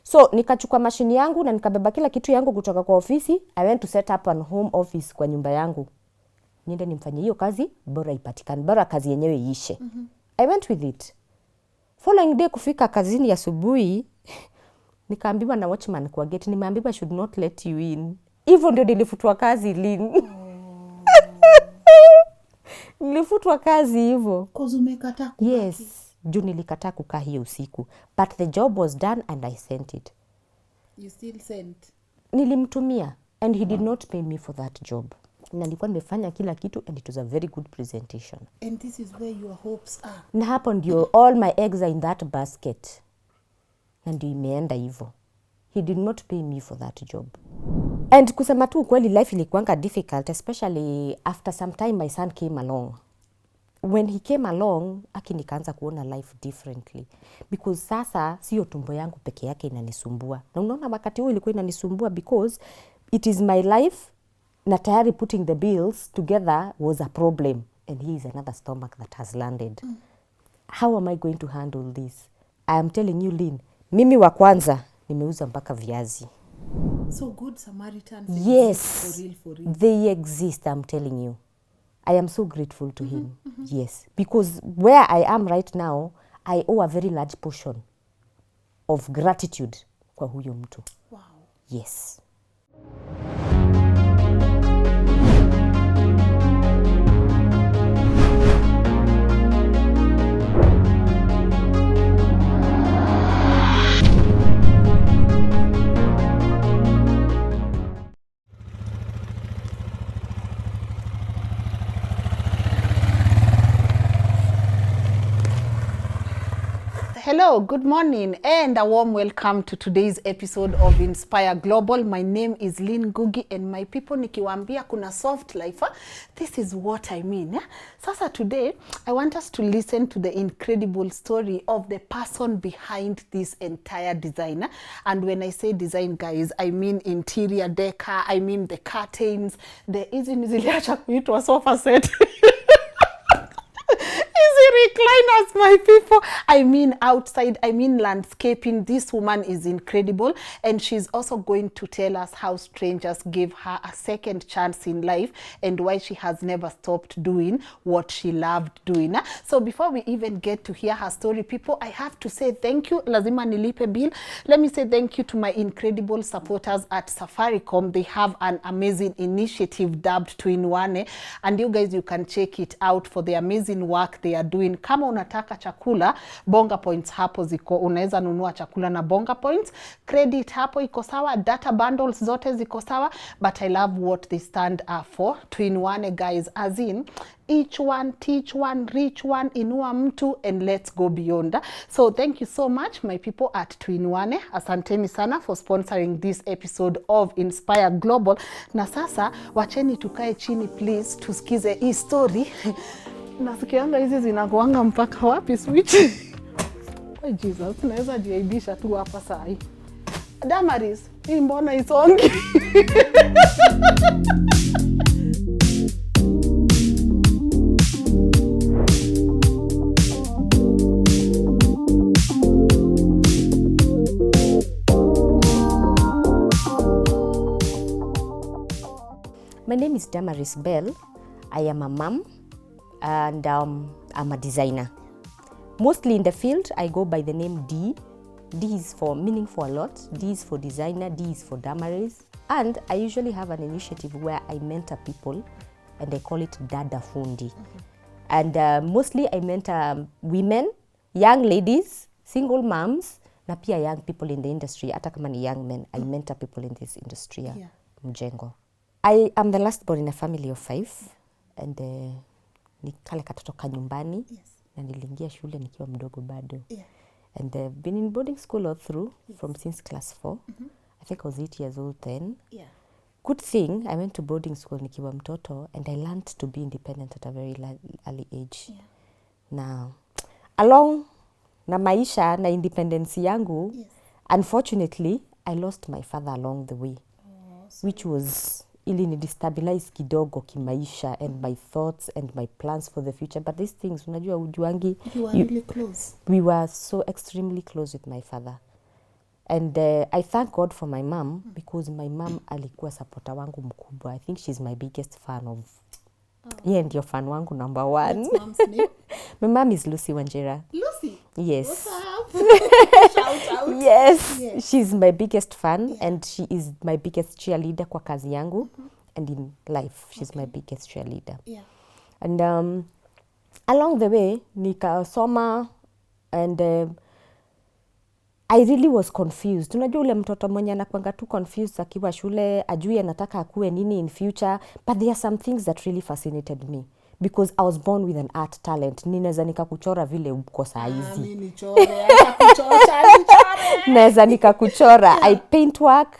So nikachukua mashini yangu na nikabeba kila kitu yangu kutoka kwa ofisi. I went to set up an home office kwa nyumba yangu. Niende nimfanyie hiyo kazi, bora ipatikane, bora kazi yenyewe iishe. I went with it. Following day kufika kazini asubuhi, nikaambiwa na watchman kwa gate, nimeambiwa should not let you in. Hivyo ndio nilifutwa kazi Lynn. Nilifutwa kazi hivyo. Cause umekataa kubaki. Yes, juu nilikataa kukaa hiyo usiku. But the job was done and I sent it. You still sent? Nilimtumia and he did not pay me for that job. Na nilikuwa nimefanya kila kitu and it was a very good presentation. And this is where your hopes are. Na hapo ndio all my eggs are in that basket. Na ndio imeenda hivyo. He did not pay me for that job. And kusema tu kweli life ilikuwanga difficult, especially after some time my son came along. When he came along, nikaanza kuona life differently. Because sasa sio tumbo yangu peke yake inanisumbua. Na unaona wakati huo ilikuwa inanisumbua because it is my life na tayari putting the bills together was a problem. And here is another stomach that has landed. How am I going to handle this? I am telling you Lynn, mimi wa kwanza nimeuza mpaka viazi. So good Samaritans Yes, for real. they exist, I'm telling you. I am so grateful to him. Yes, because where I am right now, I owe a very large portion of gratitude kwa huyo mtu. Wow. Yes. Hello, good morning and a warm welcome to today's episode of Inspire Global. My name is Lynn Ngugi and my people nikiwaambia kuna soft life, this is what I mean. Sasa today, I want us to listen to the incredible story of the person behind this entire design. And when I say design, guys, I mean interior decor, I mean the curtains, the easy niziliacha kuitwa sofa set. Recliners, my people. I mean outside, I mean landscaping. This woman is incredible and she's also going to tell us how strangers gave her a second chance in life and why she has never stopped doing what she loved doing. So before we even get to hear her story, people, I have to say thank you. Lazima nilipe bill. Let me say thank you to my incredible supporters at Safaricom. They have an amazing initiative dubbed 2-in-1 and you guys, you can check it out for the amazing work they are doing. Kama unataka chakula, Bonga Points hapo ziko, unaweza nunua chakula na Bonga Points. Credit hapo iko sawa, data bundles zote ziko sawa, but I love what they stand for. 2-in-1 guys, as in each one, teach one, reach one, inua mtu, and let's go beyond. So thank you so much my people at 2-in-1. Asanteni sana for sponsoring this episode of Inspire Global. Na sasa wacheni tukae chini please, tusikize hii story. Nasikianga hizi zinakuanga mpaka wapi switch? Oh Jesus, naweza jiaibisha tu hapa saa hii. Damaris, hii mbona isongi? My name is Damaris Bell. I am a mom. And I'm a designer. Mostly in the field, I go by the name D. D is for meaning for a lot. D is for designer. D is for Damaris. And I usually have an initiative where I mentor people, and I call it Dada Fundi. And mostly I mentor women, young ladies, single moms, na pia young people in the industry. Hata kama ni young men, I mentor people in this industry. Yeah. Mjengo. I am the last born in a family of 5, and ni kale katoto ka nyumbani. Yes. Na niliingia shule nikiwa mdogo bado. Yeah. And been in boarding school all through, from since class 4. I think I was 8 years old then. Yeah. Good thing I went to boarding school nikiwa mtoto and I learned to be independent at a very early age. Yeah. Now, along na maisha na independence yangu, Yes. unfortunately, I lost my father along the way. Which was ili ni destabilize kidogo kimaisha and my thoughts and my plans for the future. But these things, unajua ujuangi. You were really close. We were so extremely close with my father. And I thank God for my mom because my mom alikuwa supporter wangu mkubwa. I think she's my biggest fan of yeye ndio fan wangu number one. What's mom's name? My mom is Lucy Wanjera. Lucy. Yes. What's up? Shout out. Yes. Yes. She's my biggest fan and she is my biggest cheerleader kwa kazi yangu and in life she's my biggest cheerleader. Yeah. And along the way nikasoma and I really was confused. Unajua ule mtoto mwenye anakuanga tu confused akiwa shule, ajui anataka akue nini in future, but there are some things that really fascinated me because I was born with an art talent. Ninaweza nikakuchora vile uko saa hizi. Mimi nichore, acha kuchora, nichore. Naweza nikakuchora. I paint work,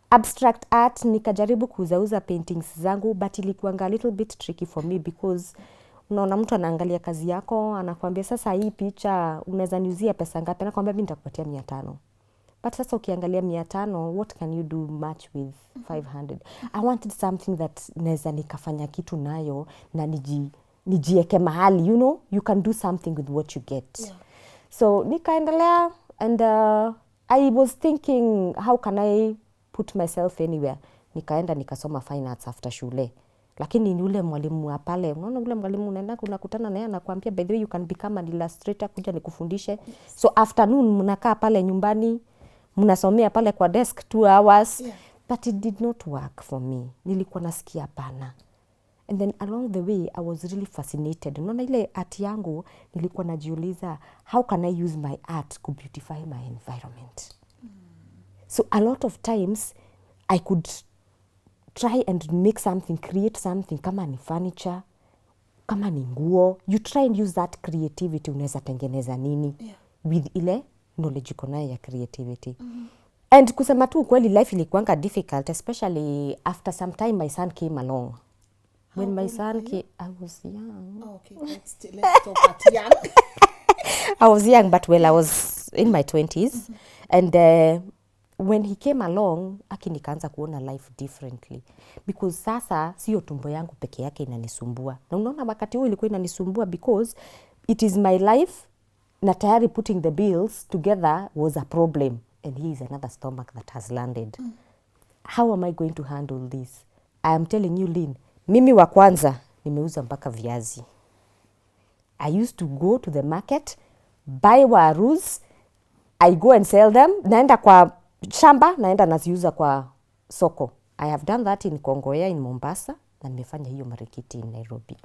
abstract art, nikajaribu kuzauza paintings zangu, but ilikuanga a little bit tricky for me because unaona mtu anaangalia kazi yako, anakuambia sasa hii picha unaweza niuzia pesa ngapi? Anakuambia mimi nitakupatia 500. But sasa ukiangalia 500, what can you do much with 500? I wanted something that naweza nikafanya kitu nayo na nijieke mahali, you know, you can do something with what you get. Yeah. So nikaendelea and I was thinking how can I put myself anywhere. Nikaenda nikasoma fine arts after shule. Lakini ni ule mwalimu wa pale, unaona ule mwalimu unaenda unakutana naye anakuambia by the way you can become an illustrator, kuja nikufundishe. Yes. So afternoon mnakaa pale nyumbani, mnasomea pale kwa desk 2 hours. Yeah. But it did not work for me. Nilikuwa nasikia hapana. And then along the way I was really fascinated. Unaona ile art yangu nilikuwa najiuliza how can I use my art to beautify my environment. So a lot of times I could try and make something, create something, kama ni furniture, kama ni nguo, you try and use that creativity, unaweza tengeneza nini with ile knowledge uko nayo ya creativity. And kusema tu kweli life ilikuanga difficult, especially after some time my son came along. When my son came, I was young. Oh, okay, let's stop at young. I was young, but well, I was in my 20s. And when he came along, nikaanza kuona life differently. Because sasa, sio tumbo yangu peke yake inanisumbua. Na unaona wakati huo ilikuwa inanisumbua because it is my life, na tayari putting the bills together was a problem. And here is another stomach that has landed. How am I going to handle this? I am telling you, Lynn, mimi wa kwanza, nimeuza mpaka viazi. I used to go to the market, buy warus, I go and sell them, naenda kwa shamba, naenda naziuza kwa soko. I have done that in Kongoya, in Mombasa, na nimefanya hiyo Marikiti in Nairobi.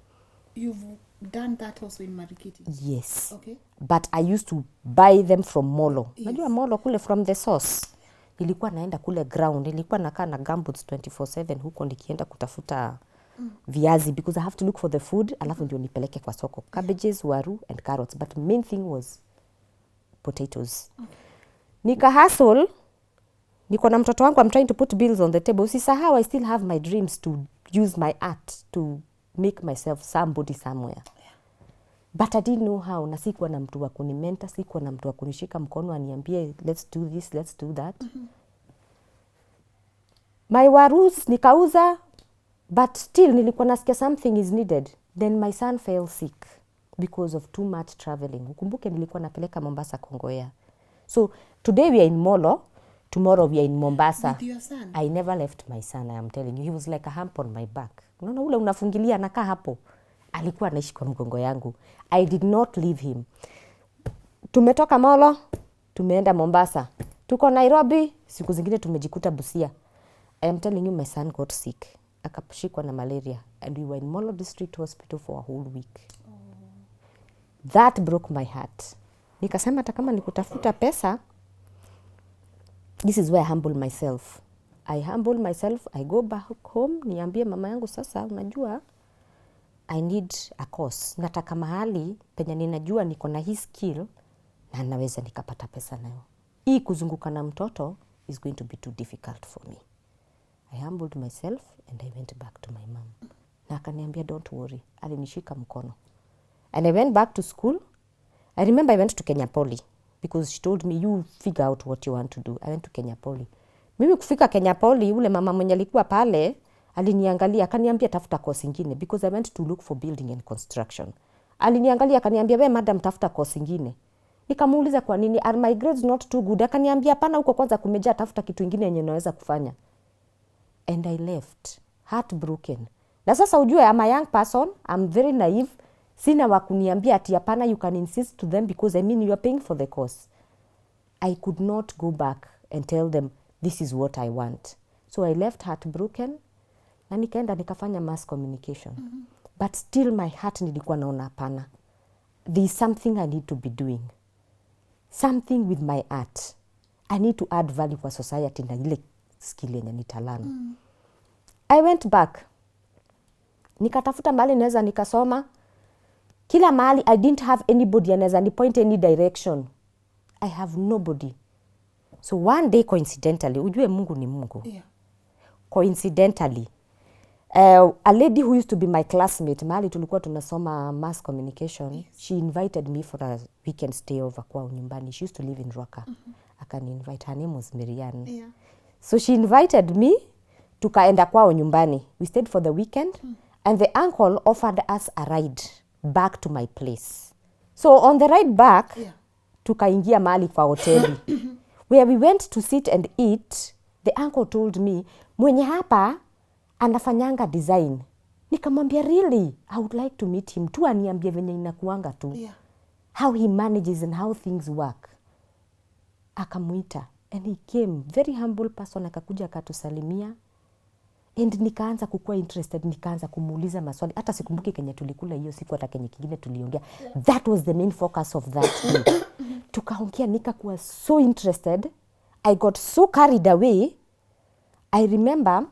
You've done that also in Marikiti? Yes. Okay. But I used to buy them from Molo. Yes. Najua Molo kule from the source. Nilikuwa naenda kule ground, nilikuwa nakaa na gumboots 24/7 huko nikienda kutafuta viazi because I have to look for the food, alafu ndio nipeleke kwa soko. Cabbages, waru and carrots, but main thing was potatoes. Okay. Nika hustle, niko na mtoto wangu, I'm trying to put bills on the table. Usisahau, I still have my dreams to use my art to make myself somebody somewhere. But I didn't know how, na sikuwa na mtu wa kunimenta, sikuwa na mtu wa kunishika mkono aniambie let's do this, let's do that. My warus nikauza, but still nilikuwa nasikia something is needed. Then my son fell sick because of too much traveling. Ukumbuke nilikuwa napeleka Mombasa Kongoya. So today we are in Molo, tomorrow we are in Mombasa. With your son? I never left my son, I am telling you. He was like a hump on my back. Unaona ule unafungilia nakaa hapo. Alikuwa anaishi kwa mgongo yangu. I did not leave him. Tumetoka Molo, tumeenda Mombasa. Tuko Nairobi, siku zingine tumejikuta Busia. I am telling you, my son got sick. Akashikwa na malaria. And we were in Molo District Hospital for a whole week. That broke my heart. Nikasema hata kama nikutafuta pesa, this is where I humble myself. I humble myself, I go back home, niambie mama yangu sasa, unajua, I need a course. Nataka mahali, penye ninajua niko na hii skill, na naweza nikapata pesa nayo. Hii kuzunguka na mtoto is going to be too difficult for me. I humbled myself and I went back to my mom. Na akaniambia don't worry, alinishika mkono. And I went back to school. I remember I went to Kenya Poly because she told me you figure out what you want to do. I went to Kenya Poly. Mimi kufika Kenya Poly, ule mama mwenye alikuwa pale, aliniangalia, akaniambia tafuta course ingine because I went to look for building and construction. Aliniangalia akaniambia, we madam tafuta course ingine. Nikamuuliza kwa nini, are my grades not too good? Akaniambia hapana, huko kwanza kumejaa, tafuta kitu kingine yenye naweza kufanya. And I left heartbroken. Na sasa ujue, I'm a young person, I'm very naive. Sina wa kuniambia ati hapana, you can insist to them because I mean you are paying for the course. I could not go back and tell them this is what I want. So I left heartbroken na nikaenda nikafanya mass communication. But still my heart nilikuwa naona hapana. There is something I need to be doing. Something with my art. I need to add value kwa society na ile skill yenye nitalana. I went back. Nikatafuta mahali naweza nikasoma. Kila mahali I didn't have anybody anaweza ni point any direction. I have nobody. So one day coincidentally, ujue Mungu ni Mungu. Yeah. Coincidentally, a lady who used to be my classmate, mahali tulikuwa tunasoma mass communication, she invited me for a weekend stay over kwao nyumbani. She used to live in Rwaka. Akani invite, her name was Miriam. Yeah. So she invited me, tukaenda kwao nyumbani. We stayed for the weekend and the uncle offered us a ride back to my place. So on the ride back, tukaingia mahali kwa hoteli. Where we went to sit and eat, the uncle told me, mwenye hapa anafanyanga design. Nikamwambia, really? I would like to meet him. Tu aniambie venye inakuanga tu. Yeah. How he manages and how things work. Akamuita. And he came. Very humble person. Akakuja akatusalimia. And nikaanza kukua interested. Nikaanza kumuuliza maswali. Hata sikumbuki kenye tulikula hiyo siku, hata kenye kingine tuliongea. That was the main focus of that day. Tukaongea, nikakuwa so interested. I got so carried away. I remember,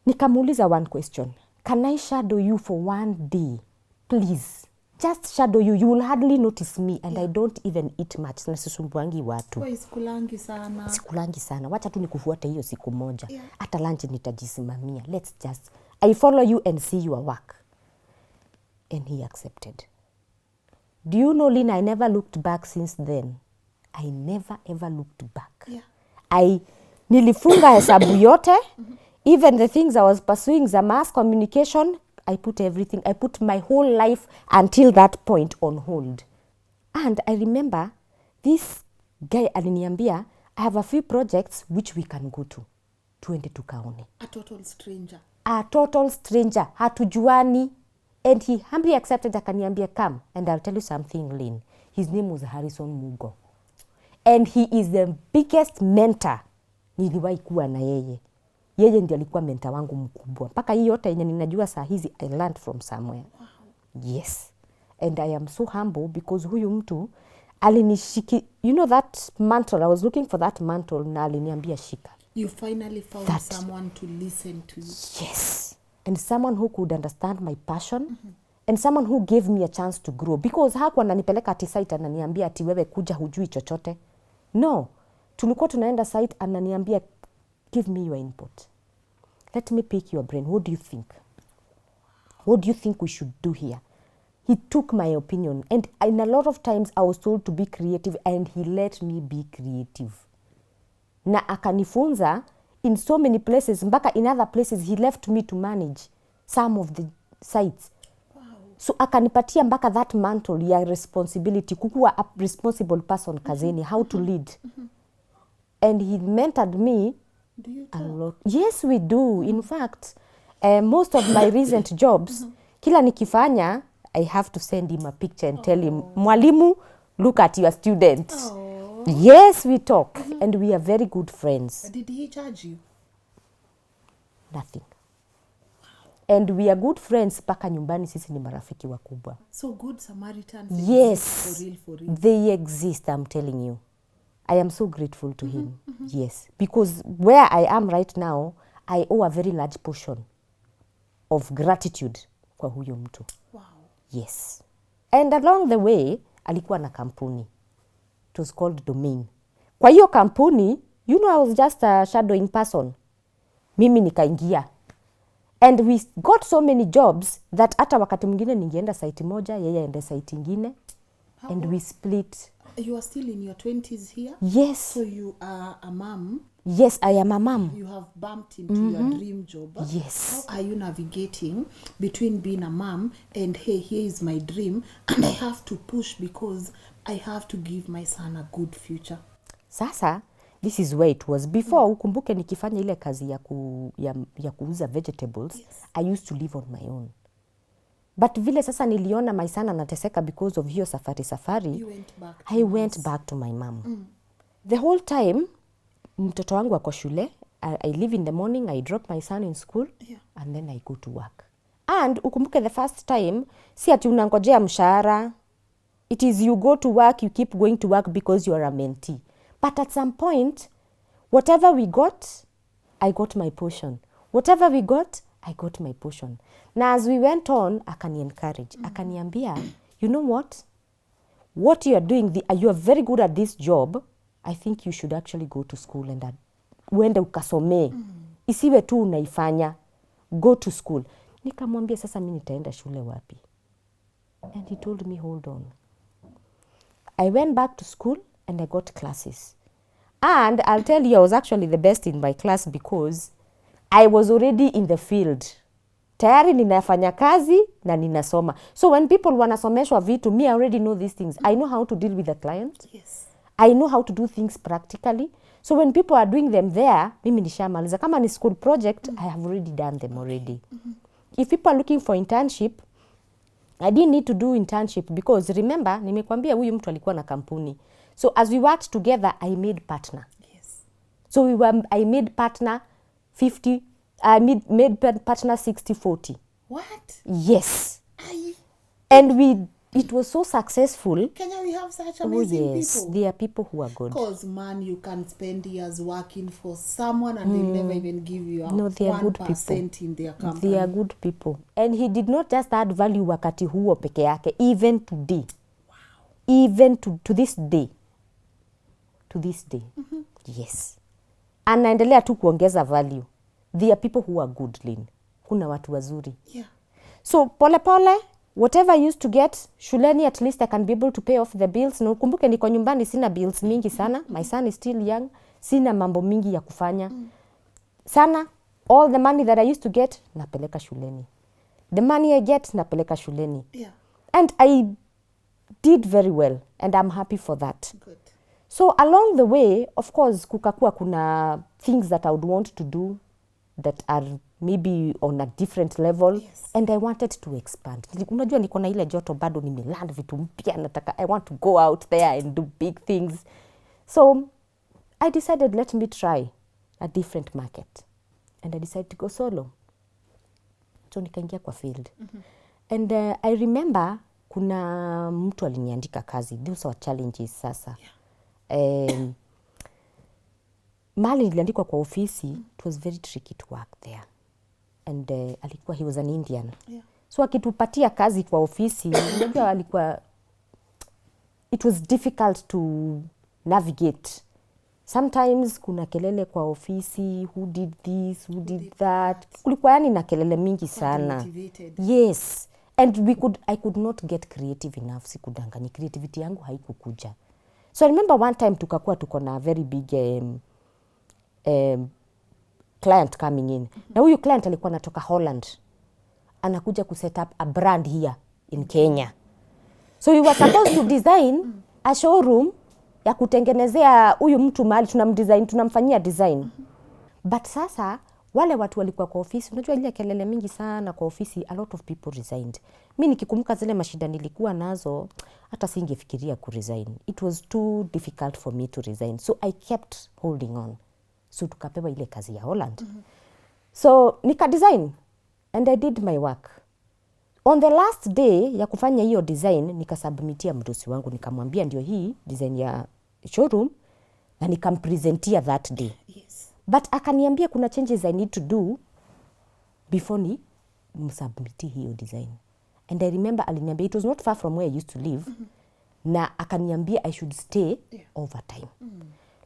nikamuuliza one question. Can I shadow you for one day? Please. Just shadow you. You will hardly notice me. And I don't even eat much. Na sisumbuangi watu. Kwa sikulangi sana. Sikulangi sana. Wacha tu nikufuate hiyo siku moja. Hata lunch nitajisimamia. Let's just, I follow you and see your work. And he accepted. Do you know, Lynn, I never looked back since then. I never ever looked back. Yeah. Nilifunga hesabu yote. Even the things I was pursuing, the mass communication, I put everything. I put my whole life until that point on hold. And I remember this guy aliniambia, I have a few projects which we can go to. Tuende tukaone. A total stranger. A total stranger. Hatujuani. And he humbly accepted, akaniambia, come. And I'll tell you something, Lynn. His name was Harrison Mugo. And he is the biggest mentor niliwahi kuwa na yeye. Yeye ndiye alikuwa mentor wangu mkubwa. Mpaka hii yote yenye ninajua saa hizi, I learned from somewhere. Wow. Yes. And I am so humble because huyu mtu alinishiki, you know that mantle, I was looking for that mantle na aliniambia shika. You finally found someone to listen to you. Yes. And someone who could understand my passion. And someone who gave me a chance to grow. Because hakuwa ananipeleka ati site ananiambia ati wewe kuja hujui chochote. No. Tulikuwa tunaenda site ananiambia, give me your input. Let me pick your brain. What do you think? What do you think we should do here? He took my opinion. And in a lot of times I was told to be creative and he let me be creative. Na akanifunza in so many places. Mpaka in other places he left me to manage some of the sites. So akanipatia mpaka that mantle ya responsibility, kukuwa a responsible person kazini, how to lead. And he mentored me a lot. Yes, we do. In fact, most of my recent jobs, kila nikifanya, I have to send him a picture and tell him, mwalimu, look at your student. Yes, we talk. And we are very good friends. Did he charge you? Nothing. And we are good friends mpaka nyumbani, sisi ni marafiki wakubwa. So good Samaritans Yes, for real. They exist, I'm telling you. I am so grateful to him. Yes, because where I am right now, I owe a very large portion of gratitude kwa huyo mtu. Wow. Yes. And along the way, alikuwa na kampuni. It was called Domain. Kwa hiyo kampuni, you know, I was just a shadowing person. Mimi nikaingia. And we got so many jobs that hata wakati mwingine ningeenda site moja, yeye aende site ingine. And we split. You are still in your 20s here? Yes. So you are a mom? Yes, I am a mom. You have bumped into your dream job. Yes. How are you navigating between being a mom and, hey, here is my dream and I have to push because I have to give my son a good future. Sasa this is where it was before. Ukumbuke nikifanya ile kazi ya kuuza vegetables, Yes. I used to live on my own. But vile sasa niliona my son anateseka because of hiyo safari, You went back to I went back to my mom. The whole time mtoto wangu ako shule, I leave in the morning, I drop my son in school, Yeah. and then I go to work. And ukumbuke the first time, si ati unangojea mshahara. It is you go to work, you keep going to work because you are a mentee. But at some point, whatever we got, I got my portion. Whatever we got, I got my portion. Na as we went on, akani encourage. Akaniambia, you know what? What you are doing, you are very good at this job. I think you should actually go to school and uende ukasomee. Isiwe tu unaifanya. Go to school. Nikamwambia sasa mimi nitaenda shule wapi? And he told me, hold on. I went back to school and I got classes. And I'll tell you, I was actually the best in my class because I was already in the field. Tayari ninafanya kazi na ninasoma. So when people wanasomeshwa vitu, me I already know these things. I know how to deal with the client. Yes. I know how to do things practically. So when people are doing them there, mimi nishamaliza. Kama ni school project, I have already done them already. If people are looking for internship, I didn't need to do internship because remember, nimekwambia huyu mtu alikuwa na kampuni. So as we worked together, I made partner. Yes. So I made partner 50, I made partner 60-40. What? Yes. I And it was so successful. Kenya, we have such Oh amazing yes, people. there are people who are good. Because man, you can spend years working for someone and they'll never even give you No, they are good 1% in their company. They are good people. And he did not just add value wakati huo peke yake, even today. Wow. Even to this day. To this day. Yes. Anaendelea tu kuongeza value. There are people who are good, Lynn. Kuna watu wazuri. Yeah. So pole pole, whatever I used to get shuleni, at least I can be able to pay off the bills. Na ukumbuke niko nyumbani, sina bills mingi sana. My son is still young. Sina mambo mingi ya kufanya. Sana, all the money that I used to get, napeleka shuleni. The money I get, napeleka shuleni. Yeah. And I did very well, and I'm happy for that. Good. So along the way, of course, kukakuwa kuna things that I would want to do that are maybe on a different level. Yes. And I wanted to expand. Unajua niko na ile joto bado nimeland vitu mpya, nataka I want to go out there and do big things. So I decided, let me try a different market. And I decided to go solo. So nikaingia kwa field. And I remember kuna mtu aliniandika kazi. Those were challenges sasa. Mahali niliandikwa kwa ofisi, it was very tricky to work there. And he was an Indian. Yeah. So akitupatia kazi kwa ofisi, unajua alikuwa, it was difficult to navigate. Sometimes kuna kelele kwa ofisi, who did this, who did that. Kulikuwa yani na kelele mingi sana. Motivated. Yes. And I could not get creative enough, sikudanganya. Creativity yangu haikukuja. So I remember one time tuko na very big client coming in. Na huyu client alikuwa anatoka Holland. Anakuja kuset up a brand here in Kenya. So we were supposed to design a showroom ya kutengenezea huyu mtu mahali tunamfanyia design. But sasa wale watu walikuwa kwa ofisi, unajua ile kelele mingi sana kwa ofisi, a lot of people resigned. Mimi nikikumbuka zile mashida nilikuwa nazo, hata singefikiria kuresign. It was too difficult for me to resign. So I kept holding on. So tukapewa ile kazi ya Holland. So nika design and I did my work. On the last day ya kufanya hiyo design, nikasubmitia mdosi wangu, nikamwambia ndio hii design ya showroom, na nikampresentia that day. Yes. But akaniambia kuna changes I need to do before ni msubmiti hiyo design. And I remember aliniambia it was not far from where I used to live. Na akaniambia I should stay overtime.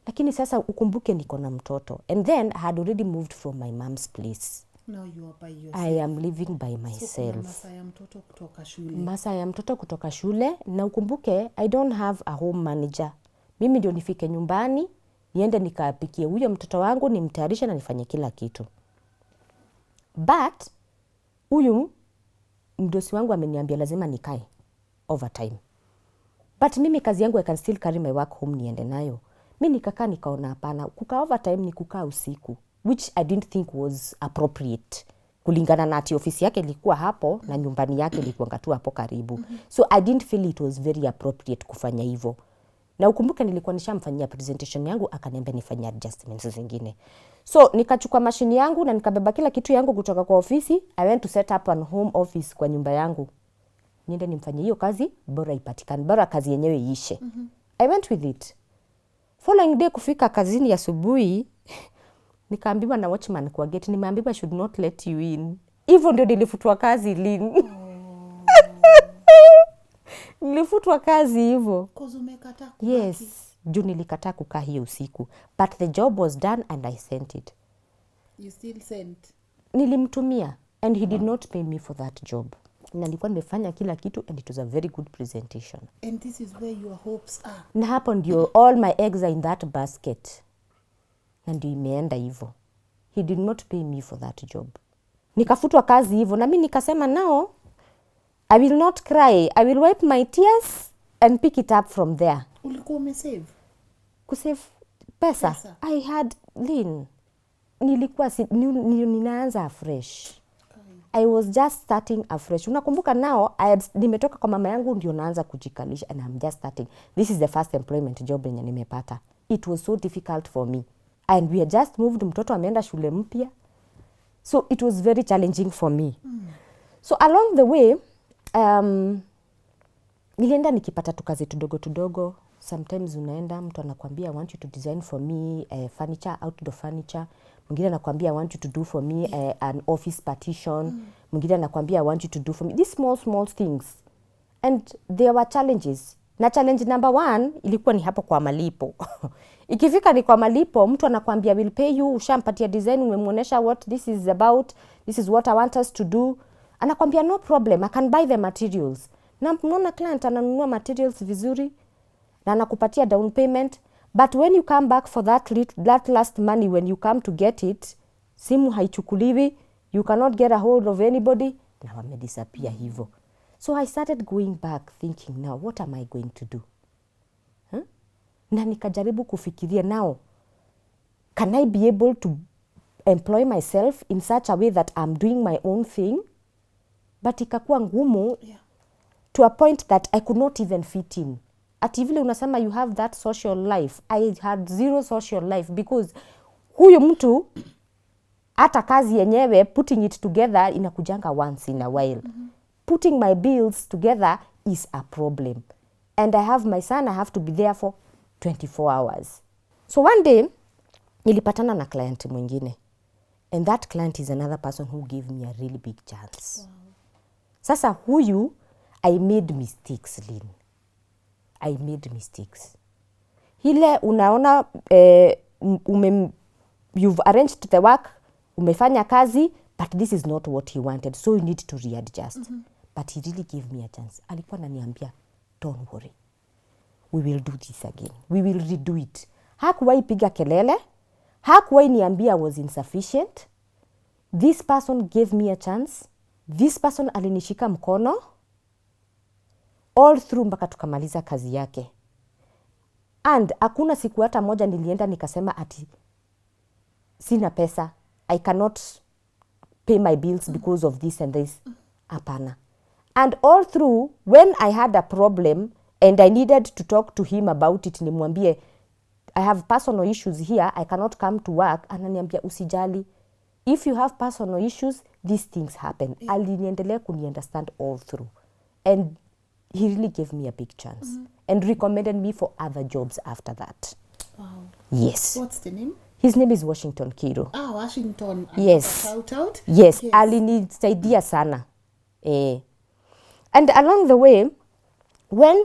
Lakini sasa ukumbuke niko na mtoto. And then I had already moved from my mom's place. Now you are by yourself. I am living by So kuna myself. masaa ya mtoto kutoka shule. Masaa ya mtoto kutoka shule, na ukumbuke I don't have a home manager. Mimi ndio nifike nyumbani, niende nikapikie huyo mtoto wangu, nimtayarishe na nifanye kila kitu. But huyu mdosi wangu ameniambia lazima nikae overtime. But mimi kazi yangu I can still carry my work home niende nayo. Mi nikakaa nikaona hapana, kukaa overtime ni kukaa usiku, which I didn't think was appropriate. Kulingana na ati ofisi yake ilikuwa hapo na nyumbani yake ilikuwa tu hapo karibu. So I didn't feel it was very appropriate kufanya hivyo. Na ukumbuke nilikuwa nishamfanyia presentation yangu, akaniambia nifanyie adjustments zingine. So nikachukua mashini yangu na nikabeba kila kitu yangu kutoka kwa ofisi. I went to set up an home office kwa nyumba yangu. Niende nimfanyie hiyo kazi, bora ipatikane, bora kazi yenyewe iishe. I went with it. Following day kufika kazini asubuhi, nikaambiwa na watchman kwa gate, nimeambiwa should not let you in. Hivyo ndio nilifutwa kazi Lynn. Nilifutwa kazi hivyo. Yes, juu nilikataa kukaa hiyo usiku. But the job was done and I sent it. You still sent? Nilimtumia and he did not pay me for that job. Na nilikuwa nimefanya kila kitu and it was a very good presentation. And this is where your hopes are. Na hapo ndio all my eggs are in that basket. Na ndio imeenda hivyo. He did not pay me for that job. Nikafutwa kazi hivyo na mimi nikasema now I will not cry. I will wipe my tears and pick it up from there. Ulikuwa umesave? Kusave pesa? I had Lynn. Nilikuwa ninaanza afresh. I was just starting afresh. Unakumbuka now nimetoka kwa mama yangu ndio naanza kujikalisha and I'm just starting. This is the first employment job yenye nimepata. It was so difficult for me. And we had just moved, mtoto ameenda shule mpya. So it was very challenging for me. So along the way, nilienda nikipata tukazi tudogo. Sometimes unaenda mtu anakuambia I want you to design for me furniture, outdoor furniture. Mwingine anakuambia I want you to do for me an office partition. Mwingine anakuambia I want you to do for me these small things. And there were challenges. Na challenge number 1 ilikuwa ni hapo kwa malipo. Ikifika ni kwa malipo, mtu anakuambia will pay you, ushampatia design, umemwonyesha what this is about, this is what I want us to do. Anakuambia no problem, I can buy the materials. Na mnaona client ananunua materials vizuri na anakupatia down payment, but when you come back for that last money, when you come to get it, simu haichukuliwi, you cannot get a hold of anybody, na wamedisappear hivyo. So I started going back thinking, now what am I going to do? Na nikajaribu kufikiria now, can I be able to employ myself in such a way that I'm doing my own thing? But ikakuwa ngumu to a point that I could not even fit in. Ati vile unasema you have that social life. I had zero social life because huyu mtu hata kazi yenyewe putting it together inakujanga once in a while. Putting my bills together is a problem. And I have my son, I have to be there for 24 hours. So one day, nilipatana na client mwingine. And that client is another person who gave me a really big chance. Wow. Sasa huyu, I made mistakes, Lynn. I made mistakes. Hile unaona, you've arranged the work, umefanya kazi, but this is not what he wanted. So you need to readjust. But he really gave me a chance. Alikuwa ananiambia, don't worry. We will do this again. We will redo it. Hakuwahi piga kelele. Hakuwahi niambia I was insufficient. This person gave me a chance. This person alinishika mkono. All through mpaka tukamaliza kazi yake. And hakuna siku hata moja nilienda nikasema ati sina pesa. I cannot pay my bills because of this and this. Hapana. And all through, when I had a problem and I needed to talk to him about it, nimwambie, I have personal issues here, I cannot come to work. Ananiambia usijali. If you have personal issues, these things happen. Aliniendelea kuni-understand all through. And he really gave me a big chance. And recommended me for other jobs after that. Wow. Yes. What's the name? His name is Washington Kiro. Ah, Washington. Yes. Shout out? Yes. Alinisaidia sana. And along the way, when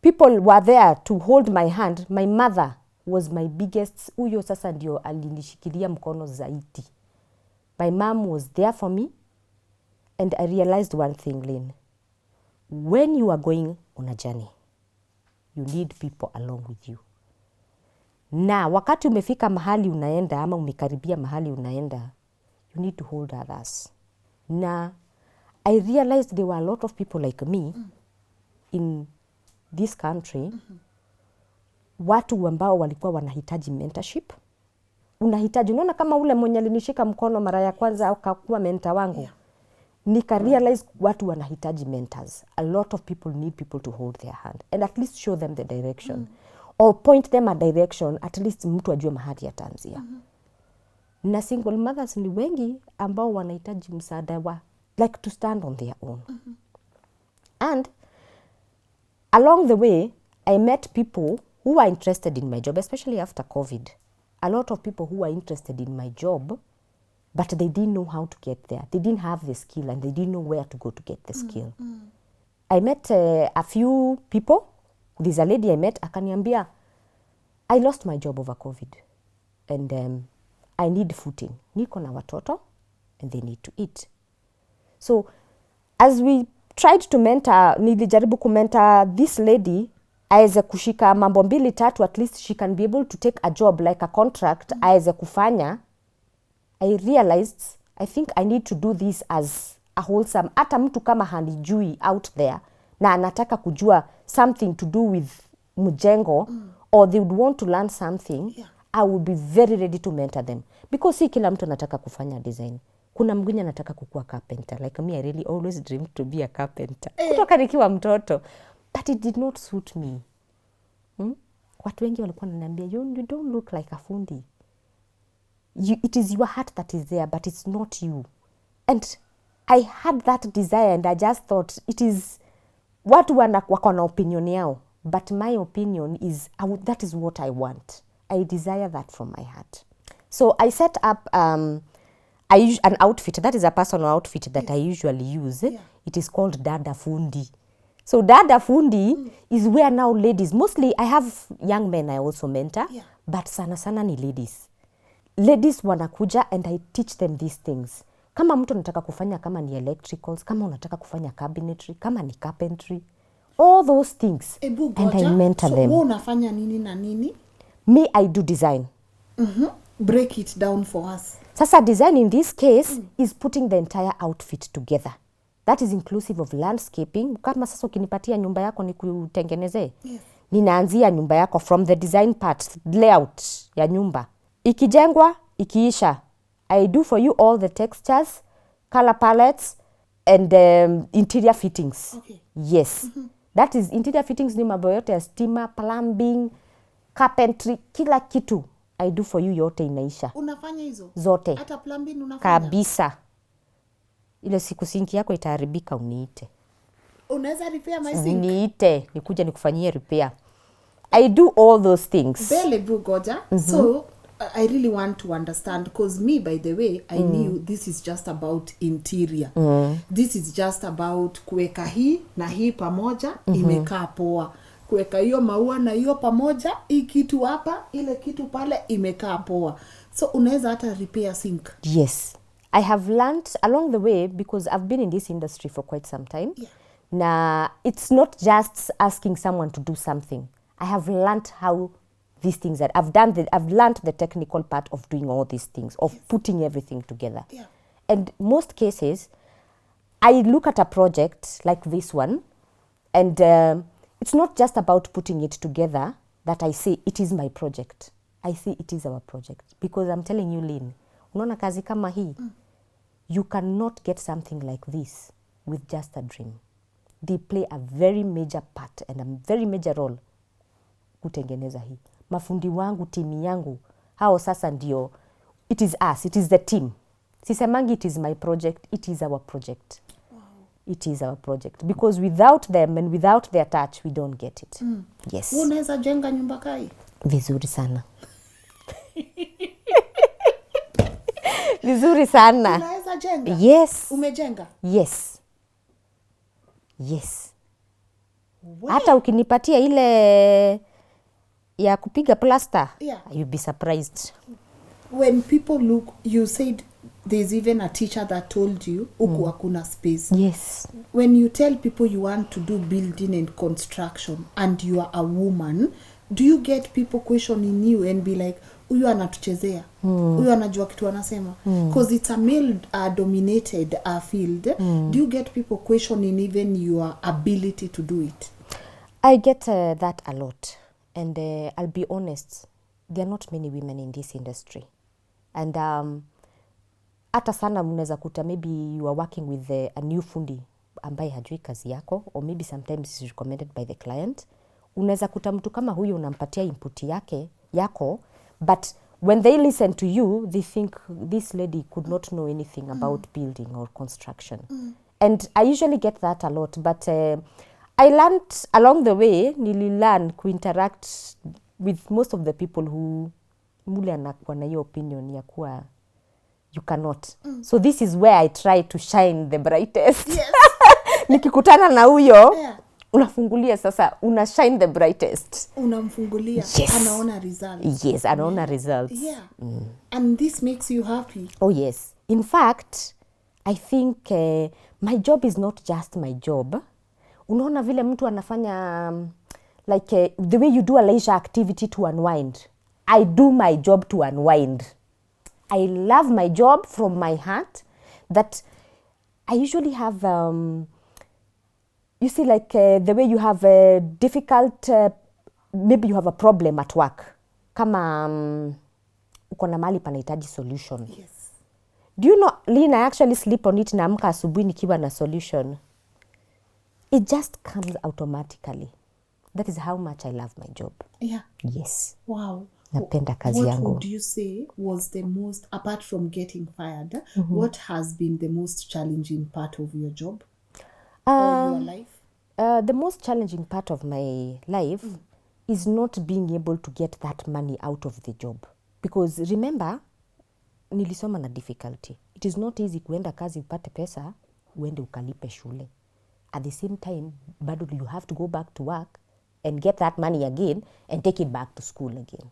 people were there to hold my hand, my mother was my biggest, huyo sasa ndio alinishikilia mkono zaidi. My mom was there for me, and I realized one thing, Lynn. When you are going on a journey, you need people along with you. Na wakati umefika mahali unaenda, ama umekaribia mahali unaenda, you need to hold others. Na I realized there were a lot of people like me in this country, watu ambao walikuwa wanahitaji mentorship. Unahitaji, unaona kama ule mwenye alinishika mkono mara ya kwanza akakuwa mentor wangu. Nika realize watu wanahitaji mentors. A lot of people need people to hold their hand and at least show them the direction. Or point them a direction, at least mtu ajue mahali ataanzia. Na single mothers ni wengi ambao wanahitaji msaada wa like to stand on their own. And along the way, I met people who are interested in my job, especially after COVID. A lot of people who are interested in my job, but they didn't know how to get there. They didn't have the skill and they didn't know where to go to get the skill. I met a few people. There's a lady I met, akaniambia, I lost my job over COVID and I need footing. Niko na watoto and they need to eat. So as we tried to mentor, nilijaribu kumentor this lady, aweze kushika mambo 2-3, at least she can be able to take a job like a contract, aweze kufanya. I realized, I think I need to do this as a wholesome, hata mtu kama hanijui out there, na anataka kujua something to do with mjengo, or they would want to learn something, I would be very ready to mentor them. Because si kila mtu anataka kufanya design. Kuna mwingine anataka kukuwa carpenter. Like me, I really always dreamed to be a carpenter. Kutoka nikiwa mtoto. But it did not suit me. Watu wengi walikuwa wananiambia, you don't look like a fundi. It is your heart that is there, but it's not you. And I had that desire and I just thought it is, watu wako na opinion yao. But my opinion is, that is what I want. I desire that from my heart. So I set up an outfit. That is a personal outfit that I usually use. It is called Dada Fundi. So Dada Fundi is where now ladies, mostly I have young men I also mentor, but sana ni ladies. Ladies wanakuja and I teach them these things. Kama mtu anataka kufanya kama ni electricals, kama unataka kufanya cabinetry, kama ni carpentry, all those things. And I mentor them. So unafanya nini na nini? Me, I do design. Break it down for us. Sasa design in this case is putting the entire outfit together. That is inclusive of landscaping. Kama sasa ukinipatia nyumba yako nikutengenezee. Ninaanzia nyumba yako from the design part, layout ya nyumba. Ikijengwa, ikiisha. I do for you all the textures, color palettes, and interior fittings. Okay. Yes. That is interior fittings ni mambo yote ya stima, plumbing, carpentry, kila kitu. I do for you yote inaisha. Unafanya hizo? Zote. Hata plumbing unafanya? Kabisa. Ile siku sinki yako itaharibika uniite. Unaweza repair my sink? Niite, nikuje nikufanyie repair. I do all those things. Bele Bugoja. So I really want to understand, because me, by the way, I knew this is just about interior. This is just about kuweka hii na hii pamoja, imekaa poa. Kuweka hiyo maua na hiyo pamoja, hii kitu hapa, ile kitu pale, imekaa poa. So unaweza hata repair sink. Yes. I have learned along the way, because I've been in this industry for quite some time. Now, it's not just asking someone to do something. I have learned how these things are. I've learned the technical part of doing all these things, of putting everything together. And most cases, I look at a project like this one, and it's not just about putting it together that I say it is my project. I say it is our project. Because I'm telling you, Lynn, unaona kazi kama hii, you cannot get something like this with just a dream. They play a very major part and a very major role kutengeneza hii. Mafundi wangu, timu yangu, hao sasa ndio, it is us, it is the team. Sisemangi it is my project, it is our project. It is our project. Because without them and without their touch, we don't get it. Yes. Unaweza jenga nyumba kai? Vizuri sana. Vizuri sana. Unaweza jenga? Yes. Umejenga? Yes. Yes. Hata ukinipatia ile ya kupiga plaster, you'll be surprised. When people look, you said there's even a teacher that told you, uku hakuna space. Yes. When you tell people you want to do building and construction and you are a woman, do you get people questioning you and be like, huyu anatuchezea, huyu anajua kitu anasema? Because it's a male dominated field. Do you get people questioning even your ability to do it? I get that a lot, and I'll be honest, there are not many women in this industry, and hata sana mnaweza kuta maybe you are working with a new fundi ambaye hajui kazi yako, or maybe sometimes is recommended by the client. Unaweza kuta mtu kama huyo unampatia input yako, but when they listen to you, they think this lady could not know anything about building or construction. And I usually get that a lot, but I learned along the way, nililearn kuinteract with most of the people who mule anakuwa na hiyo opinion ya kuwa you cannot. So this is where I try to shine the brightest. Yes. Nikikutana na huyo, unafungulia sasa, una shine the brightest. Unamfungulia, Yes. anaona results. Yes, anaona results. Yeah. And this makes you happy. Oh yes. In fact, I think my job is not just my job. Unaona vile mtu anafanya like the way you do a leisure activity to unwind. I do my job to unwind. I love my job from my heart, that I usually have you see, like the way you have a difficult maybe you have a problem at work, kama uko na mahali panahitaji solution. Yes. Do you know, Lynn, I actually sleep on it, naamka asubuhi nikiwa na solution. It just comes automatically. That is how much I love my job. Yeah. Yes. Wow. Napenda kazi What yangu. would you say was the most, apart from getting fired, what has been the most challenging part of your job or your life? The most challenging part of my life is not being able to get that money out of the job. Because remember, nilisoma na difficulty. It is not easy kuenda kazi upate pesa, uende ukalipe shule. At the same time, bado you have to go back to work and get that money again and take it back to school again.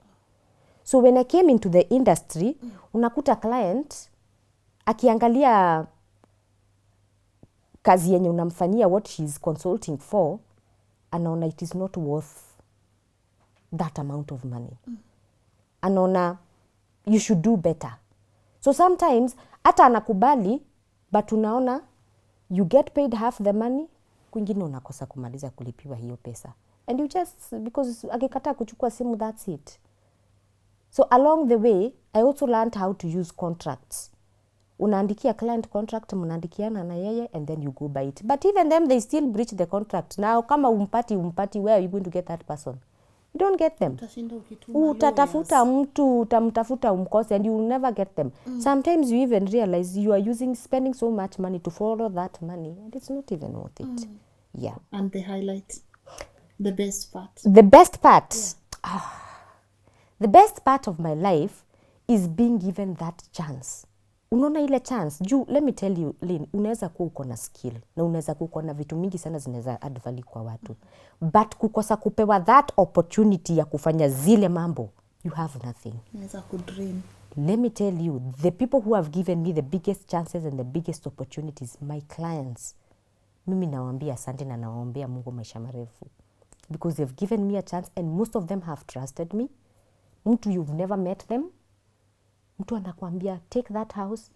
So when I came into the industry, unakuta client akiangalia kazi yenye unamfanyia, what she's consulting for, anaona it is not worth that amount of money. Anaona you should do better. So sometimes hata anakubali, but unaona you get paid half the money, kwingine unakosa kumaliza kulipiwa hiyo pesa. And you just, because akikataa kuchukua simu, that's it. So along the way, I also learned how to use contracts. Unaandikia client contract, mnaandikiana na yeye, and then you go by it. But even them, they still breach the contract. Now, kama umpati, where are you going to get that person? You don't get them. Utatafuta mtu, utamtafuta umkose, and you will never get them. Sometimes you even realize you are spending so much money to follow that money, and it's not even worth it. Yeah. And the highlight, the best part. The best part? The best part of my life is being given that chance. Unaona ile chance, let me tell you, Lynn, unaweza kuwa uko na skill, na unaweza kuwa uko na vitu mingi sana zinaweza add value kwa watu. But kukosa kupewa that opportunity ya kufanya zile mambo, you have nothing. Unaweza kudream. Let me tell you, the people who have given me the biggest chances and the biggest opportunities, my clients, mimi nawaambia asante na nawaombea Mungu maisha marefu. Because they've given me a chance, and most of them have trusted me. Mtu you've never met them. Mtu anakuambia take that house,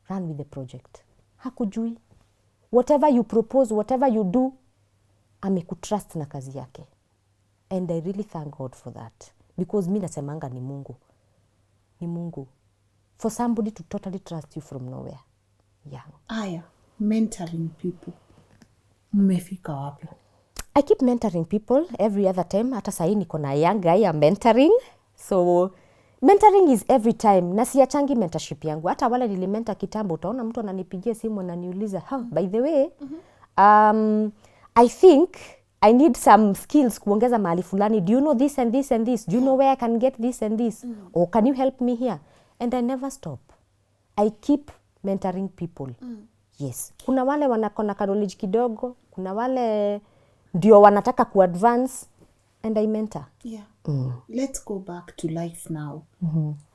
run with the project. Hakujui. Whatever you propose, whatever you do, amekutrust na kazi yake. And I really thank God for that. Because mi nasemanga ni Mungu. Ni Mungu. For somebody to totally trust you from nowhere. Yeah. Aya, mentoring people. Mmefika wapi? I keep mentoring people every other time. Hata sahi niko na young guy I'm mentoring. So mentoring is every time. Na siachangi mentorship yangu. Hata wale nilimenta kitambo, utaona mtu ananipigia simu ananiuliza, by the way, I think I need some skills kuongeza mahali fulani. Do you know this and this and this? Do you know where I can get this and this? Or can you help me here? And I never stop. I keep mentoring people. Yes. Kuna wale wanakona knowledge kidogo. Kuna wale ndio wanataka kuadvance, and I mentor. Yeah. Let's go back to life now.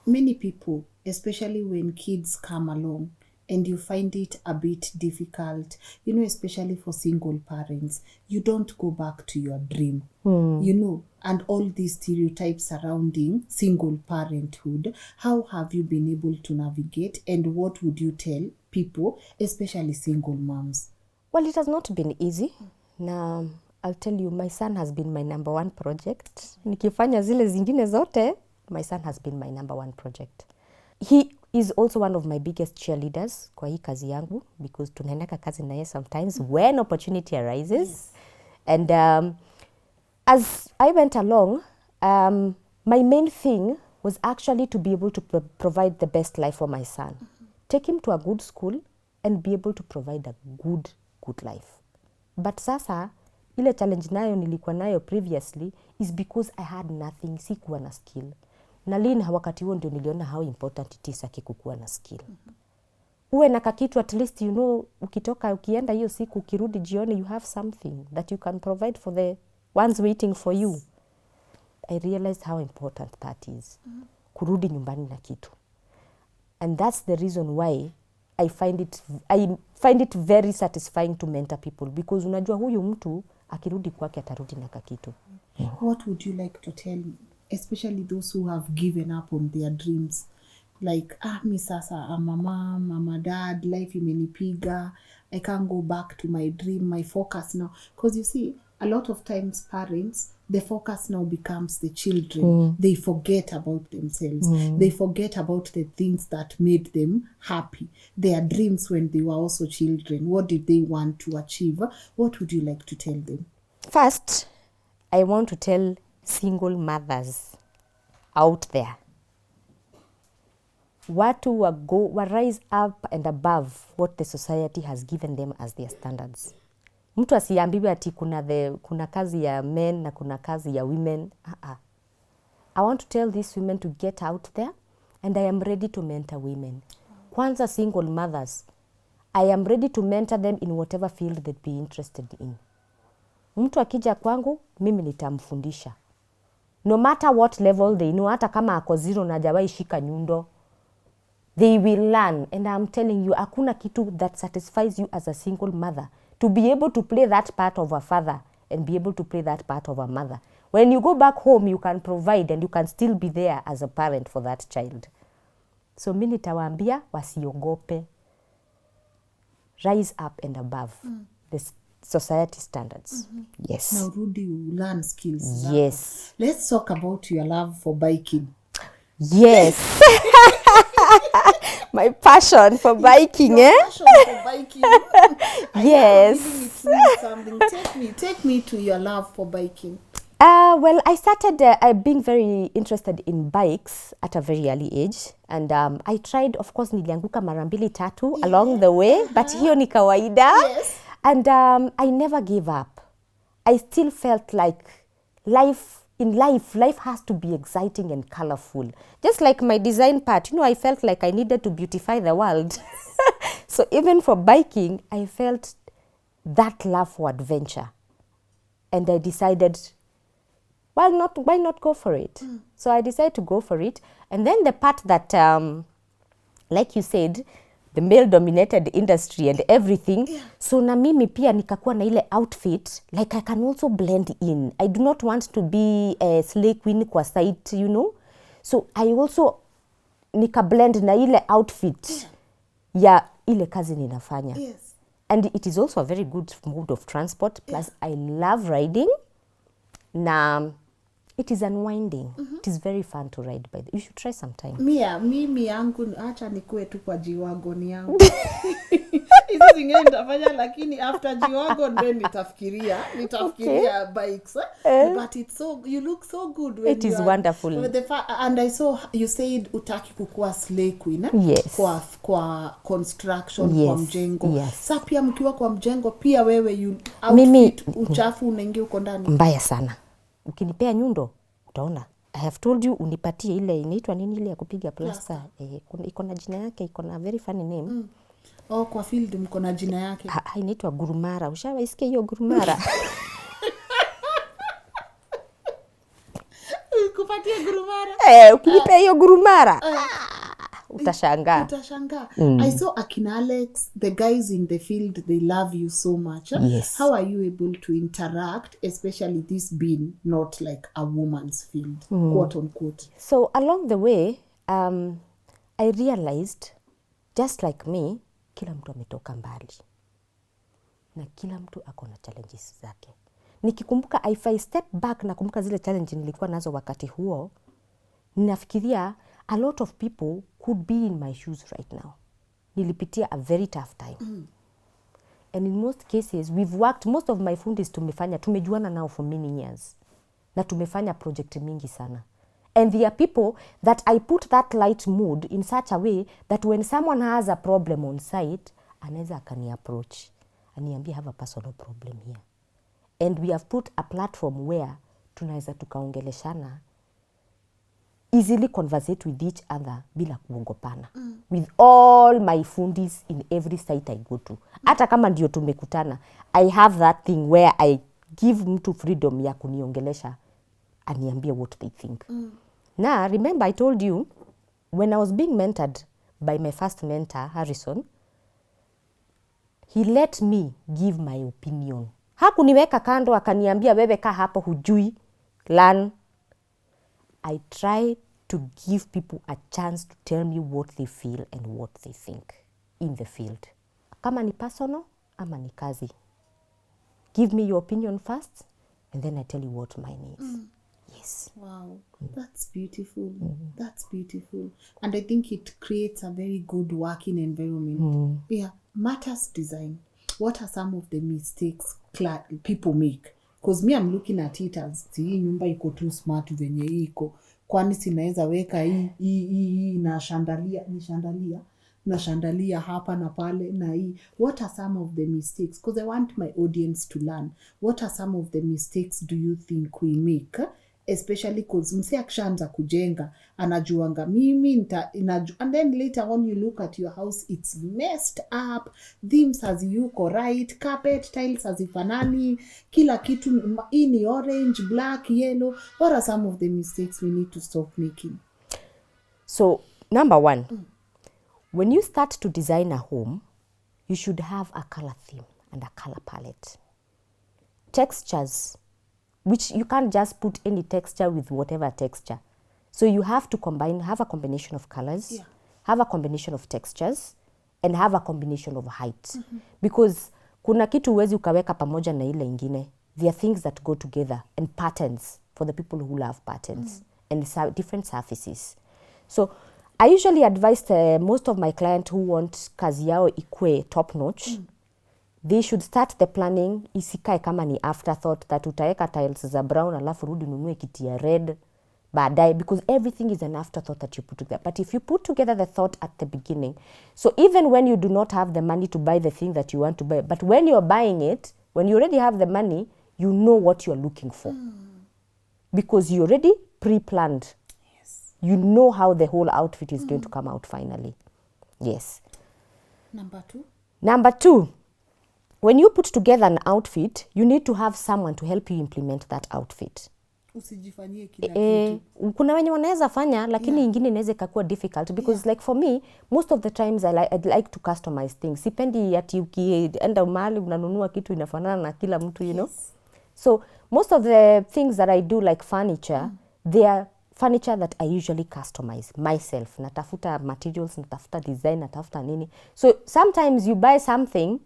Many people, especially when kids come along and you find it a bit difficult, you know, especially for single parents, you don't go back to your dream, you know, and all these stereotypes surrounding single parenthood. How have you been able to navigate, and what would you tell people, especially single moms? Well, it has not been easy. Na I'll tell you, my son has been my number one project. Nikifanya zile zingine zote, my son has been my number one project. He is also one of my biggest cheerleaders kwa hii kazi yangu, because tunaendaka kazi na yeye sometimes when opportunity arises. And as I went along, my main thing was actually to be able to provide the best life for my son. Take him to a good school and be able to provide a good life. But sasa, ile challenge nayo nilikuwa nayo previously is because I had nothing, sikuwa na skill. Na lini wakati huo ndio niliona how important it is akikukuwa na skill. Uwe na kakitu, at least you know, ukitoka ukienda hiyo siku ukirudi jioni, you have something that you can provide for the ones waiting for you. I realized how important that is. Kurudi nyumbani na kitu. And that's the reason why I find it very satisfying to mentor people, because unajua huyu mtu akirudi kwake atarudi na kakitu. What would you like to tell, especially those who have given up on their dreams? Like, mi sasa, I'm a mom, I'm a dad, life imenipiga, I can't go back to my dream, my focus now. Because you see, a lot of times parents, the focus now becomes the children. They forget about themselves. They forget about the things that made them happy. Their dreams when they were also children. What did they want to achieve? What would you like to tell them? First, I want to tell single mothers out there, watu wa rise up and above what the society has given them as their standards. Mtu asiambiwe ati kuna kazi ya men na kuna kazi ya women. I want to tell these women to get out there, and I am ready to mentor women. Kwanza single mothers, I am ready to mentor them in whatever field they'd be interested in. Mtu akija kwangu, mimi nitamfundisha. No matter what level they know, hata kama ako zero na hajawahi shika nyundo, they will learn. And I'm telling you, hakuna kitu that satisfies you as a single mother, to be able to play that part of a father and be able to play that part of a mother. When you go back home, you can provide and you can still be there as a parent for that child. So mimi nitawaambia wasiogope. Rise up and above the society standards. Yes. Now, Rudy, you learn skills. Yes. Let's talk about your love for biking. Yes. My passion for biking, Passion for biking. Yes. Something. Take me to your love for biking. Well, I started being very interested in bikes at a very early age, and I tried, of course, nilianguka mara mbili tatu along the way, but hiyo ni kawaida. Yes. And I never gave up. I still felt like life has to be exciting and colorful. Just like my design part, I felt like I needed to beautify the world. So even for biking, I felt that love for adventure. And I decided, why not go for it? So I decided to go for it. And then the part that, like you said, the male-dominated industry and everything. Yeah. So na mimi pia nikakuwa na ile outfit, like I can also blend in. I do not want to be a slay queen kwa site, So I also nika blend na ile outfit ya ile kazi ninafanya. Yes. And it is also a very good mode of transport. Plus I love riding. Na it is unwinding. It is very fun to ride by. You should try sometime. Mimi yangu acha nikue tu kwa G-Wagon yangu. Hizo zingine nitafanya, lakini after G-Wagon then nitafikiria bikes. But you look so good when it is wonderful. And I saw you said utaki kukua slay queen. Yes. Kwa construction, yes. Kwa mjengo. Yes. Sasa pia mkiwa kwa mjengo pia wewe outfit uchafu unaingia uko ndani. Mbaya sana. Ukinipea nyundo, utaona. I have told you unipatie ile inaitwa nini ile ya kupiga plaster. Iko na jina yake, iko na very funny name. Kwa field mko na jina yake. Inaitwa gurumara. Ushawaisikia hiyo gurumara? Kupatia gurumara? Ukinipea hiyo gurumara. Utashangaa. I saw Akina Alex, the guys in the field, they love you so much. Yes. How are you able to interact, especially this being not like a woman's field, quote unquote? So along the way, I realized, just like me, kila mtu ametoka mbali. Na kila mtu ako na challenges zake. Nikikumbuka, if I step back na kumbuka zile challenge nilikuwa nazo wakati huo, ninafikiria a lot of people could be in my shoes right now. Nilipitia a very tough time. And in most cases, we've worked, most of my fundis tumejuana now for many years. Na tumefanya project mingi sana. And there are people that I put that light mood in such a way that when someone has a problem on site, anaweza akani approach. Aniambia, have a personal problem here. And we have put a platform where tunaweza tukaongeleshana, easily conversate with each other bila kuogopana. With all my fundis in every site I go to. Hata kama ndio tumekutana, I have that thing where I give mtu freedom ya kuniongelesha, aniambia what they think. Now, remember I told you, when I was being mentored by my first mentor, Harrison, he let me give my opinion. Hakuniweka kando akaniambia wewe kaa hapo hujui, learn. I try to give people a chance to tell me what they feel and what they think in the field. Kama ni personal, ama ni kazi. Give me your opinion first, and then I tell you what mine is. Yes. Wow, that's beautiful. That's beautiful. And I think it creates a very good working environment. Yeah, matters design. What are some of the mistakes people make? Because me, I'm looking at it as, hii nyumba iko too smart venye iko. Kwani sinaweza weka hii na shandalia hapa na pale na hii. What are some of the mistakes? Because I want my audience to learn. What are some of the mistakes do you think we make? Especially because mse akishaanza kujenga anajuanga mimi and then later on you look at your house, it's messed up, themes haziyuko right, carpet tiles hazifanani, kila kitu ini orange, black, yellow. What are some of the mistakes we need to stop making? So, number one, when you start to design a home, you should have a color theme and a color palette. Textures, which you can't just put any texture with whatever texture. So you have to have a combination of colors, have a combination of textures, and have a combination of height. Because kuna kitu huwezi ukaweka pamoja na ile ingine. There are things that go together, and patterns for the people who love patterns, and different surfaces. So I usually advise most of my clients who want kazi yao ikue top notch, they should start the planning, isikae kama ni afterthought that utaweka tiles za brown alafu rudi nunue kiti ya red baadaye, because everything is an afterthought that you put together. But if you put together the thought at the beginning, so even when you do not have the money to buy the thing that you want to buy, but when you're buying it, when you already have the money, you know what you're looking for. Because you already pre-planned. Yes. You know how the whole outfit is going to come out finally. Yes. Number two, when you put together an outfit, you need to have someone to help you implement that outfit. Usijifanyie kila kitu. Kuna wenye wanaweza fanya, lakini ingine inaweza ikakuwa difficult. Because like for me, most of the times I'd like to customize things. Sipendi ati ukienda mahali unanunua kitu inafanana na kila mtu, you know. So most of the things that I do like furniture, they are furniture that I usually customize myself. Natafuta materials, natafuta design, natafuta nini. So sometimes you buy something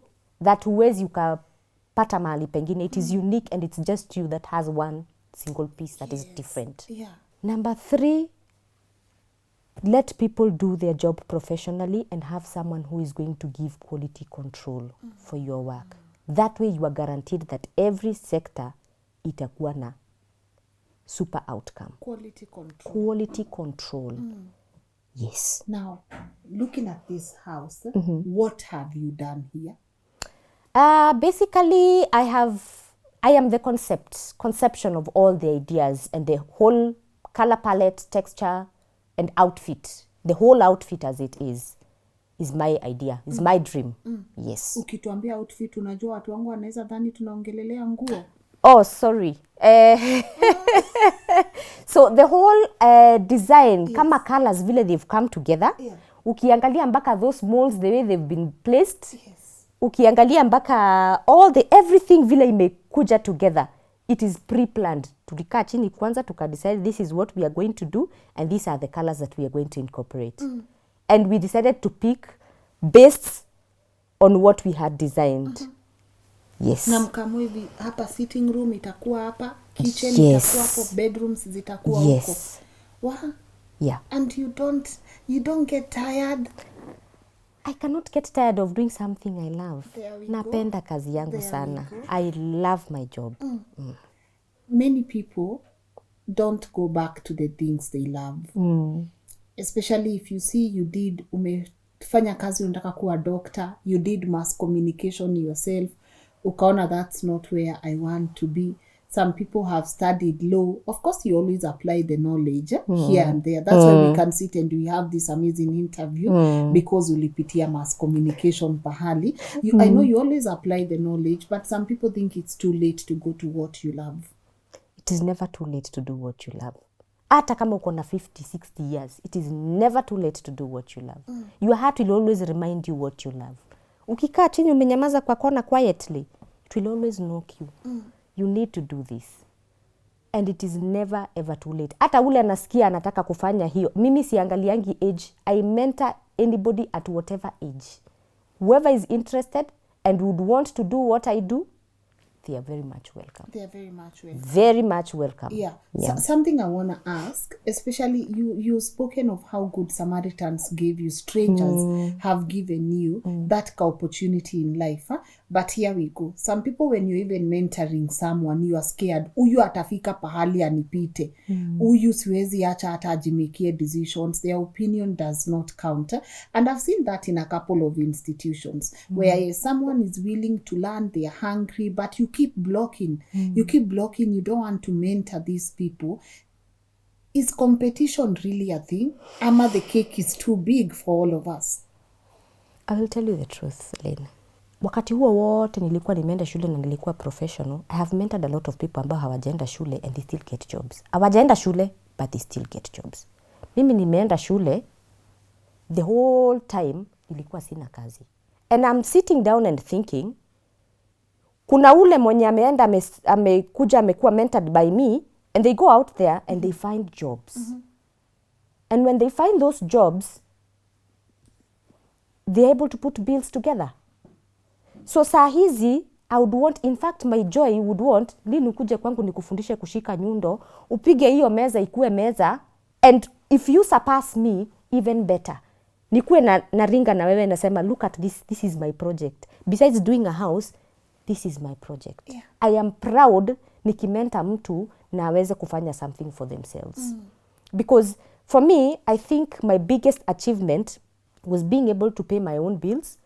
that huwezi ukapata mahali pengine. It is unique and it's just you that has one single piece that is different. Yeah. Number 3, let people do their job professionally and have someone who is going to give quality control for your work. That way you are guaranteed that every sector itakuwa na super outcome. Quality control. Quality control. Yes. Now, looking at this house, what have you done here? Basically, I am the conception of all the ideas and the whole color palette, texture, and outfit. The whole outfit as it is my idea, is my dream. Yes. Ukituambia outfit, unajua watu wangu wanaweza dhani tunaongelelea nguo. Oh, sorry. So the whole design, kama colors vile they've come together. Yeah. Ukiangalia mpaka those molds, the way they've been placed. Yes. Ukiangalia mpaka everything vile imekuja together, it is pre-planned. Tulikaa chini kwanza decide this is what we are going to do and these are the colors that we are going to incorporate. And we decided to pick based on what we had designed. Yes. Na mkamo hivi hapa sitting room itakuwa hapa, kitchen Yes. itakuwa hapo, bedrooms zitakuwa Yes. huko. Wow. Yeah. And you don't get tired. I cannot get tired of doing something I love. There we Napenda kazi yangu There we sana. go. I love my job. Many people don't go back to the things they love. Especially if you see umefanya kazi unataka kuwa doctor, you did mass communication yourself, ukaona that's not where I want to be. Some people have studied law. Of course, you always apply the knowledge here and there. That's why we can sit and we have this amazing interview because ulipitia mass communication pahali. I know you always apply the knowledge, but some people think it's too late to go to what you love. It is never too late to do what you love. Hata kama uko na 50, 60 years, it is never too late to do what you love. Your heart will always remind you what you love. Ukikaa chini umenyamaza kwa kona quietly, it will always knock you. You need to do this. And it is never ever too late. Hata ule anasikia anataka kufanya hiyo. Mimi siangaliangi age. I mentor anybody at whatever age. Whoever is interested and would want to do what I do, they are very much welcome. They are very much welcome. Very much welcome. Yeah. Something I want to ask, especially you've spoken of how good Samaritans gave you, strangers have given you that opportunity in life. Huh? But here we go. Some people, when you're even mentoring someone, you are scared. Huyu atafika pahali anipite. Huyu siwezi acha hata ajimekie decisions. Their opinion does not count. And I've seen that in a couple of institutions where someone is willing to learn, they are hungry, but you keep blocking. You keep blocking. You don't want to mentor these people. Is competition really a thing? Ama the cake is too big for all of us? I will tell you the truth, Lena. Wakati huo wote nilikuwa nimeenda shule na nilikuwa professional, I have mentored a lot of people ambao hawajaenda shule and they still get jobs. Hawajaenda shule but they still get jobs. Mimi nimeenda shule, the whole time nilikuwa sina kazi. And I'm sitting down and thinking, kuna ule mwenye ameenda amekuja amekuwa mentored by me, and they go out there and they find jobs. And when they find those jobs, they're able to put bills together. So saa hizi, I would want, in fact my joy would want, lini ukuje kwangu nikufundishe kushika nyundo, upige hiyo meza ikue meza, and if you surpass me, even better. Nikuwe na ringa na wewe nasema, look at this is my project. Besides doing a house, this is my project. Yeah. I am proud nikimenta mtu na aweze kufanya something for themselves. Because for me, I think my biggest achievement was being able to pay my own bills,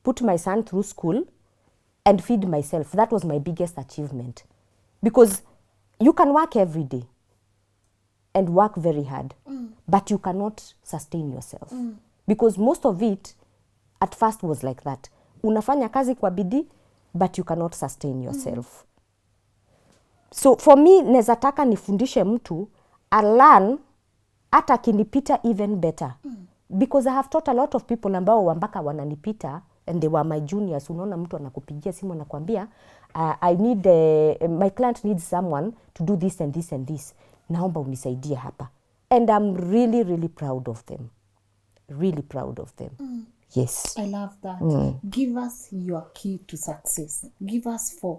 put my son through school, and feed myself. That was my biggest achievement. Because you can work every day and work very hard, but you cannot sustain yourself. Because most of it at first was like that. Unafanya kazi kwa bidii, but you cannot sustain yourself. So for me, nezataka nifundishe mtu, I learn hata kinipita even better. Because I have taught a lot of people ambao wambaka wananipita, and they were my juniors. Unaona mtu anakupigia simu anakuambia, I need, my client needs someone to do this and this and this. Naomba unisaidie hapa. And I'm really, really proud of them. Really proud of them. Yes. I love that. Give us your key to success. Give us 4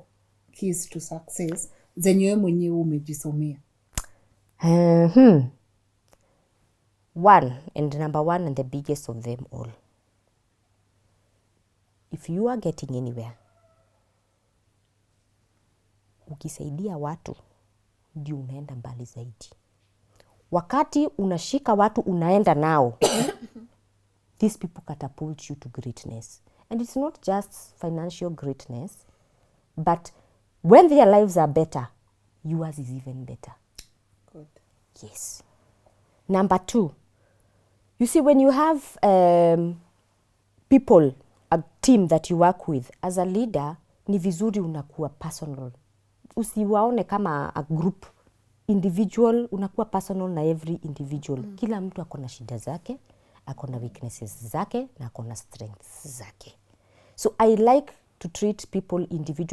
keys to success zenye mwenyewe umejisomea. One, and number one and the biggest of them all. If you are getting anywhere, ukisaidia watu, ndio unaenda mbali zaidi. Wakati unashika watu unaenda nao, these people catapult you to greatness. And it's not just financial greatness, but when their lives are better, yours is even better. Good. Yes. Number 2, you see, when you have people, a team that you work with, as a leader, ni vizuri unakuwa personal. Usiwaone kama a group. Individual, unakuwa personal na every individual. Kila mtu akona shida zake, akona weaknesses zake, na akona strengths zake. So I like to treat people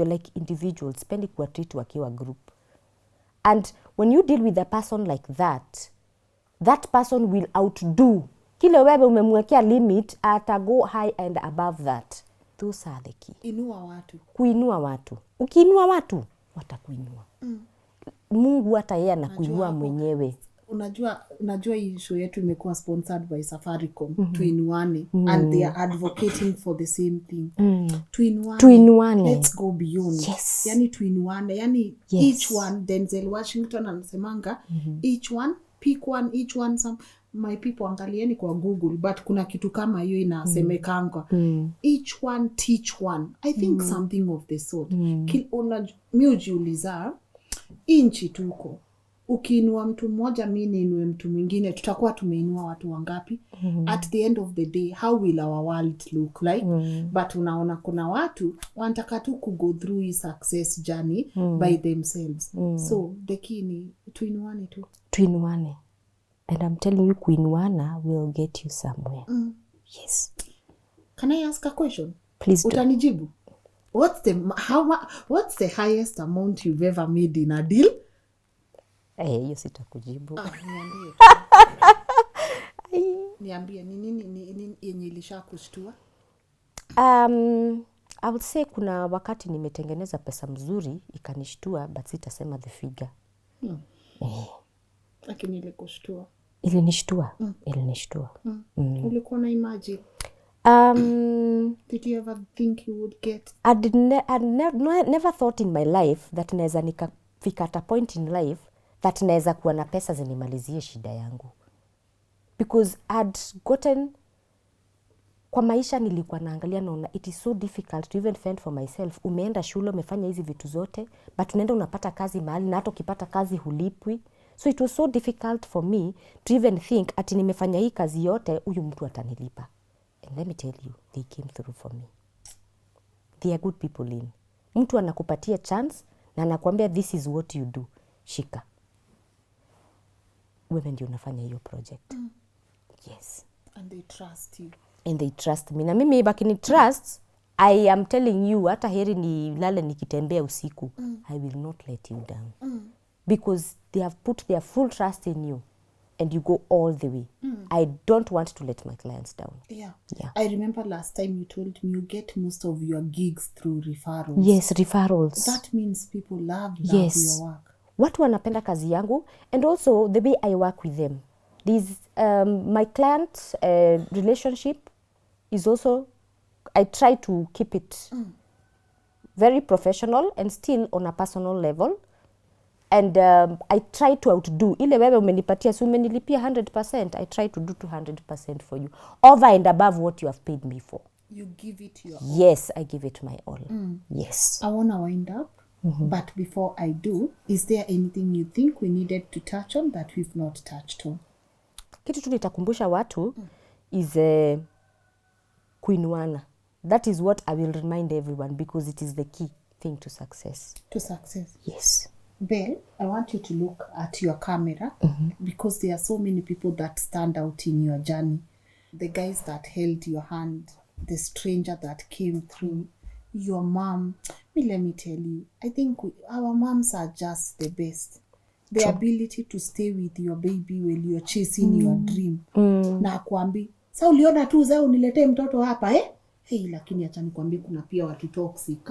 like individuals. Sipendi kuwa treat wakiwa group. And when you deal with a person like that, that person will outdo. Kile wewe umemwekea limit, ata go high and above that. those are the key. Inua watu. Kuinua watu. Ukiinua watu, watakuinua. Mungu hata yeye anakuinua mwenyewe. Unajua hii show yetu imekuwa sponsored by Safaricom. Tuinuane. And they are advocating for the same thing. Tuinuane. Let's go beyond. Yes. Yani tuinuane. Yani each one, Denzel Washington anasemanga, each one, pick one, each one, some, my people, angalieni kwa Google, but kuna kitu kama hiyo inasemekanga. Each one, teach one. I think something of the sort. Mi ujiuliza, inchi tuko. Ukiinua mtu mmoja, mi niinue mtu mwingine, tutakuwa tumeinua watu wangapi? At the end of the day, how will our world look like? But unaona kuna watu wanataka tu go through his success journey by themselves. So the key ni tuinuane tu. Tuinuane. And I'm telling you, kuinuana will get you somewhere. Yes. Can I ask a question? Please do. Utanijibu? What's the highest amount you've ever made in a deal? Hiyo sitakujibu. Niambie, ni nini yenye ilishakushtua? I would say kuna wakati nimetengeneza pesa mzuri ikanishtua, but sitasema the figure. Lakini ilikushtua. Ilinishtua. Ulikuwa na imagine? Did you ever think you would get? I'd never thought in my life that naweza nikafika at a point in life that naweza kuwa na pesa zinimalizie shida yangu. Because I'd gotten, kwa maisha nilikuwa naangalia naona it is so difficult to even fend for myself. Umeenda shule, umefanya hizi vitu zote, but unaenda unapata kazi mahali na hata ukipata kazi hulipwi. So it was so difficult for me to even think ati nimefanya hii kazi yote, huyu mtu atanilipa. And let me tell you, they came through for me. They are good people in. Mtu anakupatia chance na anakuambia this is what you do. Shika. Wewe ndio unafanya hiyo project. Yes. And they trust you. And they trust me. Na mimi bakini trust, I am telling you, hata heri nilale nikitembea usiku, I will not let you down. Because they have put their full trust in you and you go all the way. I don't want to let my clients down. Yeah. I remember last time you told me you get most of your gigs through referrals. Yes, referrals. That means people love yes. your work. Watu wanapenda kazi yangu, and also the way I work with them. My client relationship is also, I try to keep it very professional and still on a personal level. And I try to outdo. Ile wewe umenipatia, so umenilipia 100%, I try to do 200% for you. Over and above what you have paid me for. You give it your all. Yes, I give it my all. Yes. I want to wind up. But before I do, is there anything you think we needed to touch on that we've not touched on? Kitu tu nitakumbusha watu is kuinuana. That is what I will remind everyone, because it is the key thing to success. To success? Yes. Belle, I want you to look at your camera because there are so many people that stand out in your journey. The guys that held your hand, the stranger that came through, your mom. Let me tell you, I think our moms are just the best. The ability to stay with your baby while you're chasing your dream. Na kuambi, sa uliona tu zao niletee mtoto hapa Hey, lakini acha nikwambie kuna pia watu toxic.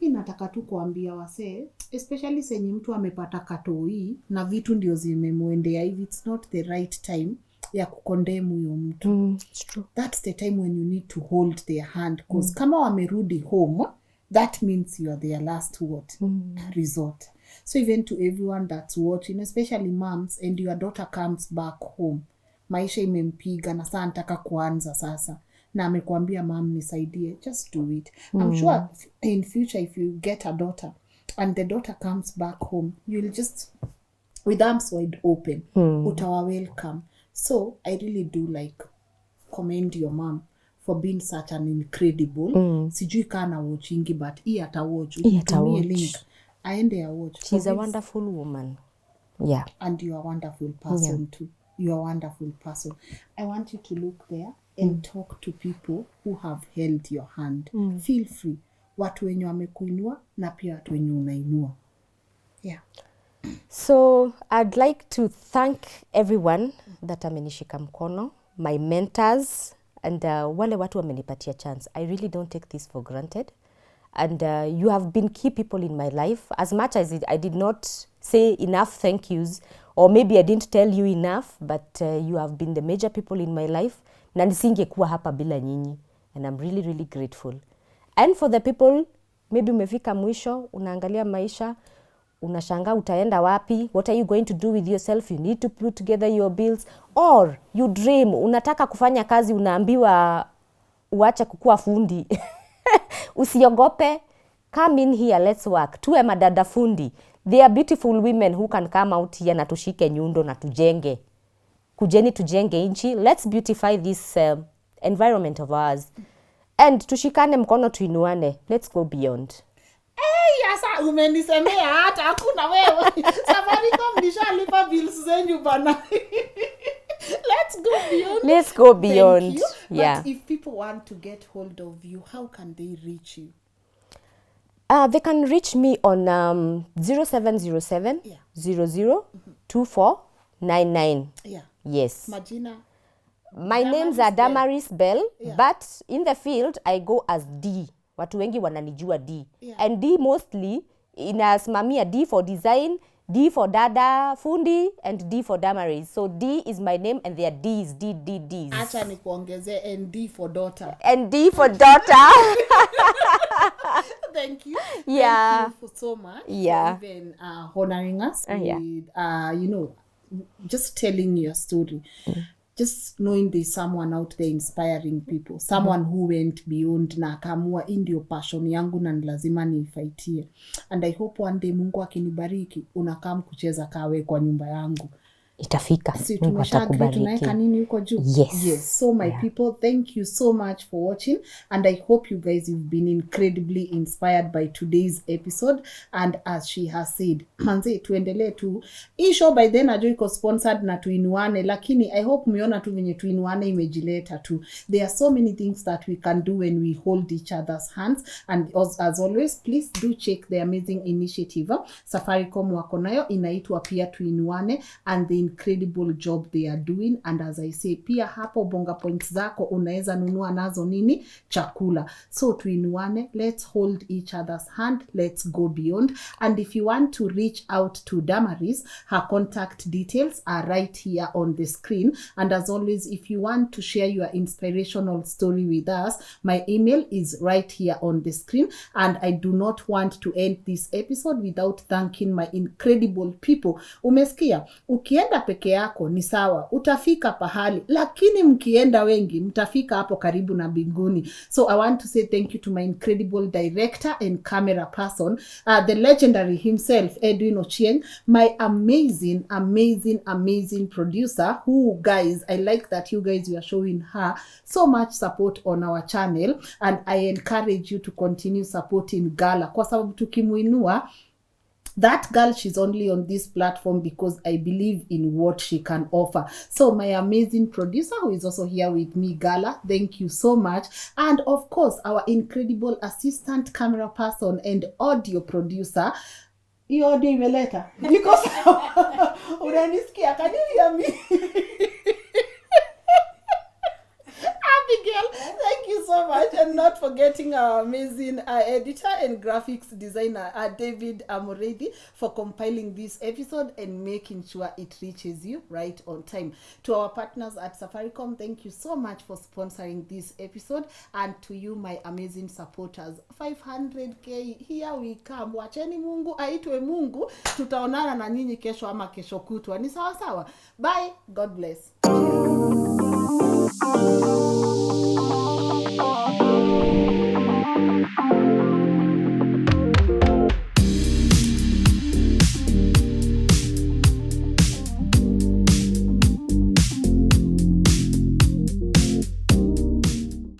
Mimi nataka tu kuambia wasee, especially senye mtu amepata katoi na vitu ndio zimemwendea hivi, it's not the right time ya kukondemu huyo mtu. It's true. That's the time when you need to hold their hand, because kama wamerudi home, that means you are their last resort. So even to everyone that's watching, especially moms, and your daughter comes back home, maisha imempiga na saa nataka kuanza sasa, na amekwambia mom nisaidie, just do it. I'm sure in future if you get a daughter and the daughter comes back home, you'll just with arms wide open utawa welcome. So I really do like commend your mom for being such an incredible sijui kana watchingi, but hii ata watch. Utumie link aende ya watch. She's a wonderful woman. Yeah. And you are a wonderful person too. You are a wonderful person. I want you to look there and talk to people who have held your hand. Feel free. Watu wenye wamekuinua na pia watu wenye unainua. Yeah. So I'd like to thank everyone that amenishika mkono, my mentors, and wale watu wamenipatia chance. I really don't take this for granted. And you have been key people in my life. As much as I did not say enough thank yous, or maybe I didn't tell you enough, but you have been the major people in my life. Na nisingekuwa hapa bila nyinyi. And I'm really, really grateful. And for the people, maybe umefika mwisho, unaangalia maisha, unashangaa utaenda wapi, what are you going to do with yourself, you need to put together your bills, or you dream, unataka kufanya kazi, unaambiwa uache kukua fundi. Usiogope, come in here, let's work. Tuwe madada fundi. They are beautiful women who can come out here na tushike nyundo na tujenge. Kujeni tujenge nchi. Let's beautify this environment of ours. And tushikane mkono tuinuane. Let's go beyond. Sasa umenisemea hata hakuna wewe. Safaricom nishalipa bills zenyu bana. Let's go beyond. Let's go beyond. Thank you. Yeah. But if people want to get hold of you, how can they reach you? They can reach me on 0707 00 2499. Yeah. Yes. Majina. My names are Damaris Bell, but in the field I go as D. Watu wengi wananijua D. And D mostly inasimamia D for design, D for dada fundi, and D for Damaris. So D is my name and there are D's, D's. Acha nikuongeze and D for daughter. And D for daughter. Thank you. Yeah. Thank you for so much. Yeah. For even honoring us with, Yeah. just telling your story. Just knowing there's someone out there inspiring people. Someone who went beyond na akamua ndio passion yangu na lazima niifaitie. And I hope one day Mungu akinibariki unakam kucheza kawe kwa nyumba yangu. Itafika. Si tumeshagree tunaweka nini huko juu? Yes. So my people, thank you so much for watching, and I hope you guys have been incredibly inspired by today's episode. And as she has said, manze tuendelee tu. Hii show by then najua iko sponsored na Tuinuane, lakini I hope mmeona tu venye Tuinuane imejileta tu. There are so many things that we can do when we hold each other's hands, and as always, please do check the amazing initiative Safaricom wako nayo, inaitwa pia Tuinuane, and the incredible job they are doing. And as I say, pia hapo bonga points zako unaweza nunua nazo nini? Chakula. So Tuinuane, let's hold each other's hand, let's go beyond. And if you want to reach out to Damaris, her contact details are right here on the screen. And as always, if you want to share your inspirational story with us, my email is right here on the screen. And I do not want to end this episode without thanking my incredible people. Umesikia? Ukienda peke yako ni sawa, utafika pahali, lakini mkienda wengi mtafika hapo karibu na mbinguni. So I want to say thank you to my incredible director and camera person, the legendary himself, Edwin Ochieng, my amazing producer, who guys, I like that you guys are showing her so much support on our channel, and I encourage you to continue supporting Gala, kwa sababu tukimuinua, that girl, she's only on this platform because I believe in what she can offer. So my amazing producer, who is also here with me, Gala, thank you so much. And of course, our incredible assistant camera person and audio producer, you audio imeleta because unanisikia, can you hear me? Abigail, thank you so much. And not forgetting our amazing editor and graphics designer, David Amoredi, for compiling this episode and making sure it reaches you right on time. To our partners at Safaricom, thank you so much for sponsoring this episode. And to you, my amazing supporters, 500k, here we come. Wacheni Mungu aitwe Mungu. Tutaonana na nyinyi kesho ama kesho kutwa. Ni sawa sawa. Bye. God bless.